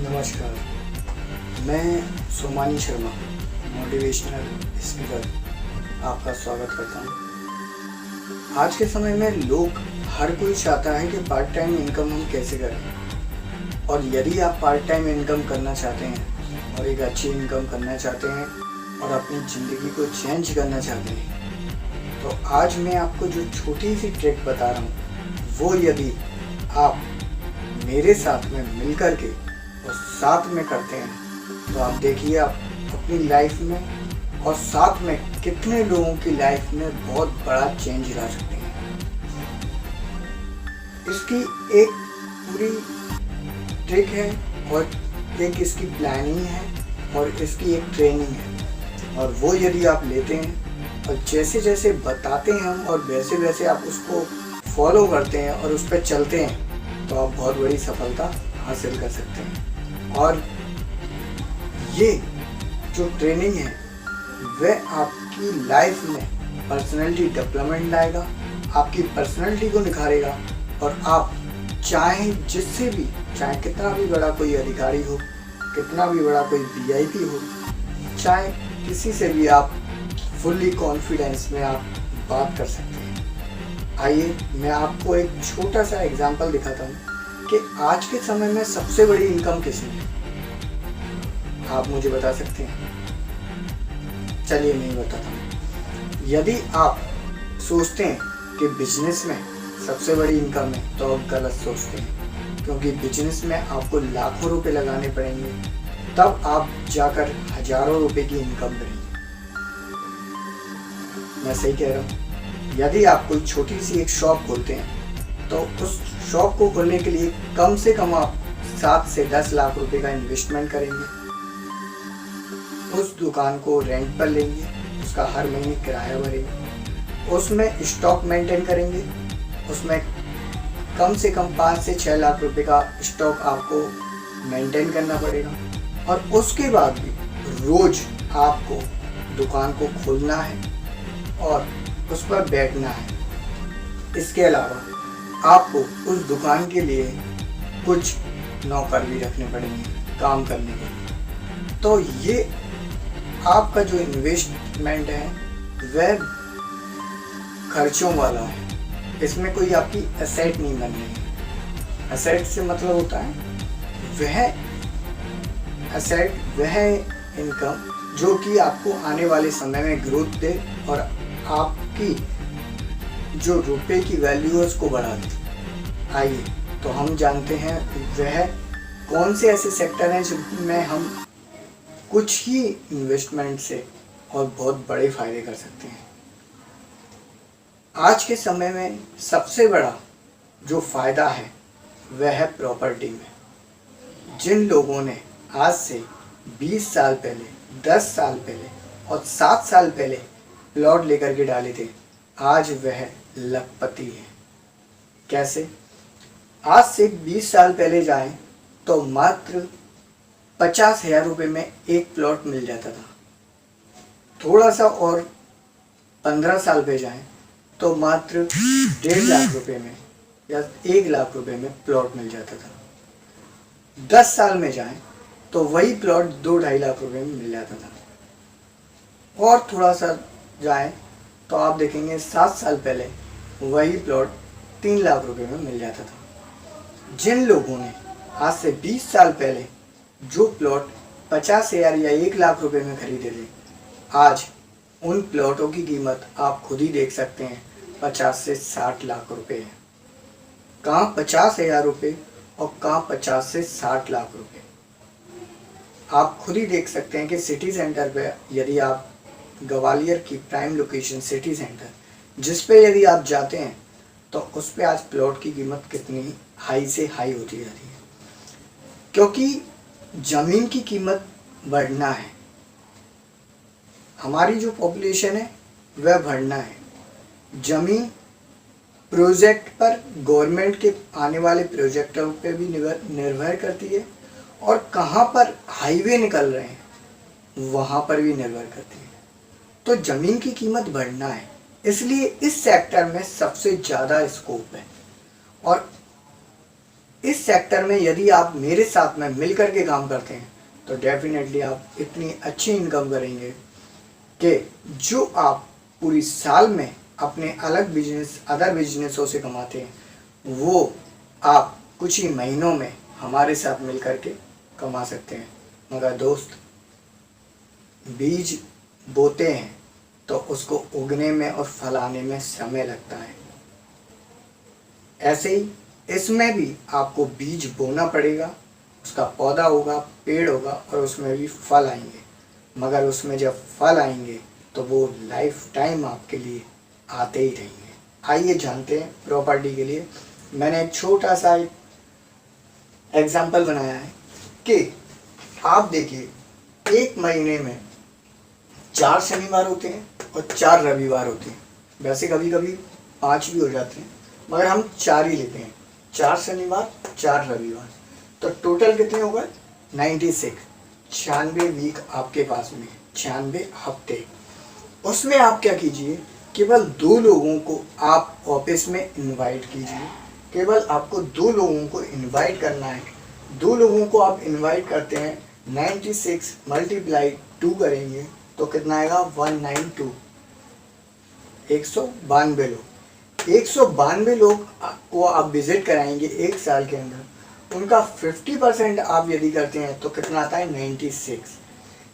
नमस्कार, मैं Somani Sharma, motivational speaker, आपका स्वागत करता हूँ। आज के समय में लोग हर कोई चाहता है कि पार्ट टाइम इनकम हम कैसे करें, और यदि आप पार्ट टाइम इनकम करना चाहते हैं और एक अच्छी इनकम करना चाहते हैं और अपनी ज़िंदगी को चेंज करना चाहते हैं, तो आज मैं आपको जो छोटी सी ट्रिक बता रहा हूँ, वो यदि आप मेरे साथ में मिल कर के और साथ में करते हैं तो आप देखिए आप अपनी लाइफ में और साथ में कितने लोगों की लाइफ में बहुत बड़ा चेंज ला सकते हैं। इसकी एक पूरी ट्रिक है और एक इसकी प्लानिंग है और इसकी एक ट्रेनिंग है, और वो यदि आप लेते हैं और जैसे जैसे बताते हैं हम और वैसे वैसे आप उसको फॉलो करते हैं और उस पर चलते हैं तो आप बहुत बड़ी सफलता हासिल कर सकते हैं। और ये जो ट्रेनिंग है वह आपकी लाइफ में पर्सनैलिटी डेवलपमेंट लाएगा, आपकी पर्सनैलिटी को निखारेगा, और आप चाहे जिससे भी, चाहे कितना भी बड़ा कोई अधिकारी हो, कितना भी बड़ा कोई वीआईपी हो, चाहे किसी से भी आप फुल्ली कॉन्फिडेंस में आप बात कर सकते हैं। आइए मैं आपको एक छोटा सा एग्जांपल दिखाता हूँ कि आज के समय में सबसे बड़ी इनकम किसमें है। आप मुझे बता सकते हैं? चलिए मैं ही बताता हूँ। यदि आप सोचते हैं कि बिजनेस में सबसे बड़ी इनकम है तो आप गलत सोचते हैं, क्योंकि बिजनेस में आपको लाखों रुपए लगाने पड़ेंगे, तब आप जाकर हजारों रुपए की इनकम करेंगे। मैं सही कह रहा हूँ? यदि आप कोई छोटी सी एक शॉप खोलते हैं तो उस शॉप को खोलने के लिए कम से कम आप 7 से 10 लाख रुपए का इन्वेस्टमेंट करेंगे। उस दुकान को रेंट पर लेंगे, उसका हर महीने किराया भरेंगे, उसमें स्टॉक मेंटेन करेंगे, उसमें कम से कम 5 से 6 लाख रुपए का स्टॉक आपको मेंटेन करना पड़ेगा, और उसके बाद भी रोज आपको दुकान को खोलना है और उस पर बैठना है। इसके अलावा आपको उस दुकान के लिए कुछ नौकर भी रखने पड़ेंगे काम करने के लिए। तो ये आपका जो इन्वेस्टमेंट है वह खर्चों वाला है, इसमें कोई आपकी एसेट नहीं बन रही है। एसेट से मतलब होता है वह एसेट, वह इनकम जो कि आपको आने वाले समय में ग्रोथ दे और आपकी जो रुपए की वैल्यू है उसको बढ़ा दे। आइए तो हम जानते हैं वह कौन से ऐसे सेक्टर हैं जिनमें हम कुछ ही इन्वेस्टमेंट से और बहुत बड़े फायदे कर सकते हैं। आज के समय में सबसे बड़ा जो फायदा है वह है प्रॉपर्टी में। जिन लोगों ने आज से 20 साल पहले, 10 साल पहले और 7 साल पहले प्लॉट लेकर के डाले थे, आज वह लखपति है। कैसे? आज से 20 साल पहले जाएं तो मात्र 50,000 रुपये में एक प्लॉट मिल जाता था। थोड़ा सा और 15 साल पे जाएं तो मात्र 1.5 लाख रुपये में या 1 लाख रुपये में प्लॉट मिल जाता था। 10 साल में जाएं तो वही प्लॉट 2-2.5 लाख रुपये में मिल जाता था। और थोड़ा सा जाएं तो आप देखेंगे 7 साल पहले वही प्लॉट 3 लाख रुपए में मिल जाता था। जिन लोगों ने आज से 20 साल पहले जो प्लॉट 50,000 या 1 लाख रुपए में खरीदे थे, आज उन प्लॉटों की कीमत आप खुद ही देख सकते हैं 50 से 60 लाख रुपए है। कहाँ 50,000 रुपये और कहाँ 50 से 60 लाख रुपए। आप खुद ही देख सकते हैं कि सिटी सेंटर पे यदि आप ग्वालियर की प्राइम लोकेशन सिटी सेंटर जिस पे यदि आप जाते हैं तो उस पे आज प्लॉट की कीमत कितनी हाई से हाई होती जा रही है, क्योंकि ज़मीन की कीमत बढ़ना है। हमारी जो पॉपुलेशन है वह बढ़ना है। ज़मीन प्रोजेक्ट पर, गवर्नमेंट के आने वाले प्रोजेक्टों पे भी निर्भर करती है, और कहाँ पर हाईवे निकल रहे हैं वहाँ पर भी निर्भर करती है। तो ज़मीन की कीमत बढ़ना है, इसलिए इस सेक्टर में सबसे ज़्यादा स्कोप है। और इस इस सेक्टर में यदि आप मेरे साथ में मिल कर के काम करते हैं तो डेफिनेटली आप इतनी अच्छी इनकम करेंगे कि जो आप पूरी साल में अपने अलग बिजनेस अदर बिजनेसों से कमाते हैं वो आप कुछ ही महीनों में हमारे साथ मिल कर के कमा सकते हैं। मगर दोस्त, बीज बोते हैं तो उसको उगने में और फलाने में समय लगता है। ऐसे ही इसमें भी आपको बीज बोना पड़ेगा, उसका पौधा होगा, पेड़ होगा और उसमें भी फल आएंगे। मगर उसमें जब फल आएंगे तो वो लाइफ टाइम आपके लिए आते ही रहेंगे। आइए जानते हैं प्रॉपर्टी के लिए। मैंने एक छोटा सा एग्जाम्पल बनाया है कि आप देखिए, एक महीने में 4 शनिवार होते हैं और 4 रविवार होते हैं। वैसे कभी कभी 5 भी हो जाते हैं, मगर हम 4 ही लेते हैं। 4 शनिवार 4 रविवार, तो टोटल कितने हो गए? 96। 96 वीक आपके पास में, 96 हफ्ते। उसमें आप क्या कीजिए, केवल 2 लोगों को आप ऑफिस में इनवाइट कीजिए। केवल आपको 2 लोगों को इनवाइट करना है। 2 लोगों को आप इनवाइट करते हैं, 96 × 2 करेंगे तो कितना आएगा? 192। 192 लोग। 192 लोग को आप विजिट कराएंगे एक साल के अंदर। उनका 50% आप यदि करते हैं तो कितना आता है? 96।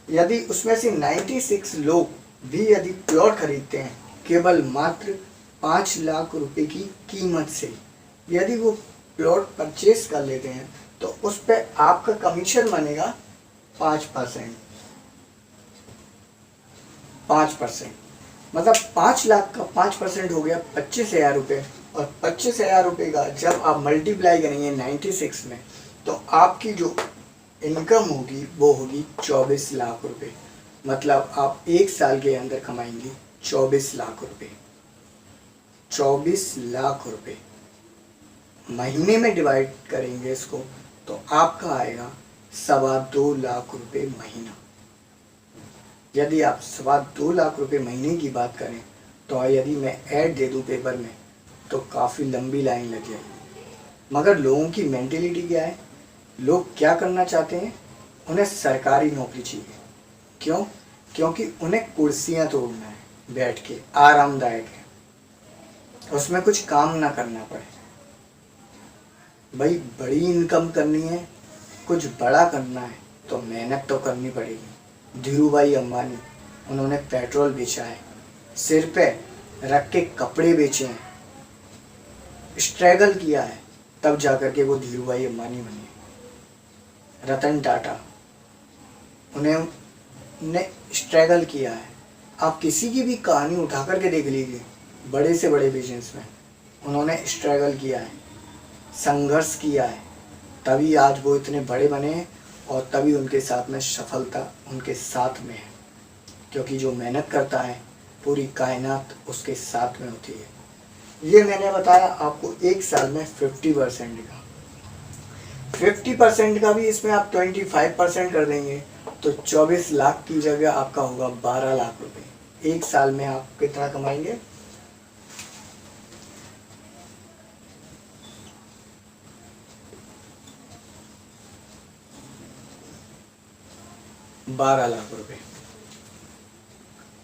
यदि उसमें से 96 लोग भी यदि प्लॉट खरीदते हैं केवल मात्र 5 लाख रुपए की कीमत से, यदि वो प्लॉट परचेस कर लेते हैं तो उस पर आपका कमीशन बनेगा 5%। 5%। मतलब 5 लाख का 5% हो गया 25,000 रुपये। और 25,000 रुपये का जब आप मल्टीप्लाई करेंगे 96 में तो आपकी जो इनकम होगी वो होगी 24 लाख रुपये। मतलब आप एक साल के अंदर कमाएंगे 24 लाख रुपये। 24 लाख रुपये महीने में डिवाइड करेंगे इसको तो आपका आएगा 2.25 लाख रुपये महीना। यदि आप 2.25 लाख रुपये महीने की बात करें तो यदि मैं ऐड दे दूं पेपर में तो काफ़ी लंबी लाइन लग जाएगी। मगर लोगों की मेंटेलिटी क्या है? लोग क्या करना चाहते हैं? उन्हें सरकारी नौकरी चाहिए। क्यों? क्योंकि उन्हें कुर्सियां तोड़ना है, बैठ के आरामदायक है, उसमें कुछ काम ना करना पड़े। भाई, बड़ी इनकम करनी है, कुछ बड़ा करना है तो मेहनत तो करनी पड़ेगी। धीरूभाई अंबानी, उन्होंने पेट्रोल बेचा है, सिर पे रख के कपड़े बेचे हैं, स्ट्रगल किया है, तब जाकर के वो धीरूभाई अंबानी बने। रतन टाटा, उन्हें स्ट्रगल किया है। आप किसी की भी कहानी उठा करके देख लीजिए, बड़े से बड़े बिजनेसमैन, उन्होंने स्ट्रगल किया है, संघर्ष किया है, तभी आज वो इतने बड़े बने हैं और तभी उनके साथ में सफलता उनके साथ में है। क्योंकि जो मेहनत करता है पूरी कायनात उसके साथ में होती है। ये मैंने बताया आपको एक साल में 50% का। 50% का भी इसमें आप 25% कर देंगे तो 24 लाख की जगह आपका होगा 12 लाख रुपए। एक साल में आप कितना कमाएंगे? 12 लाख रुपए।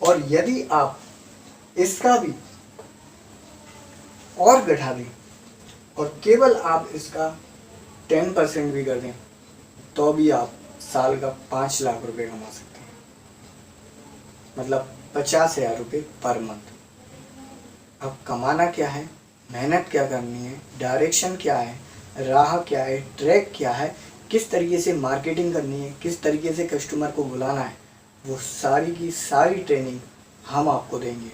और यदि आप इसका भी और घटा दें और केवल आप इसका 10% भी कर दें तो भी आप साल का 5 लाख रुपए कमा सकते हैं। मतलब 50,000 रुपये पर मंथ। अब कमाना क्या है, मेहनत क्या करनी है, डायरेक्शन क्या है, राह क्या है, ट्रैक क्या है, किस तरीके से मार्केटिंग करनी है, किस तरीके से कस्टमर को बुलाना है, वो सारी की सारी ट्रेनिंग हम आपको देंगे।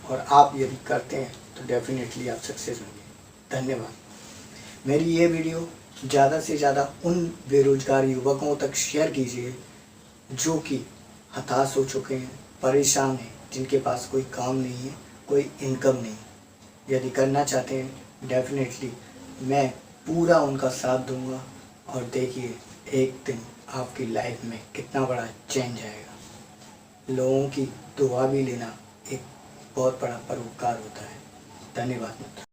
और आप यदि करते हैं तो डेफिनेटली आप सक्सेस होंगे। धन्यवाद। मेरी ये वीडियो ज़्यादा से ज़्यादा उन बेरोजगार युवकों तक शेयर कीजिए जो कि हताश हो चुके हैं, परेशान हैं, जिनके पास कोई काम नहीं है, कोई इनकम नहीं। यदि करना चाहते हैं डेफिनेटली मैं पूरा उनका साथ दूंगा। और देखिए एक दिन आपकी लाइफ में कितना बड़ा चेंज आएगा। लोगों की दुआ भी लेना एक बहुत बड़ा परोपकार होता है। धन्यवाद मित्रों।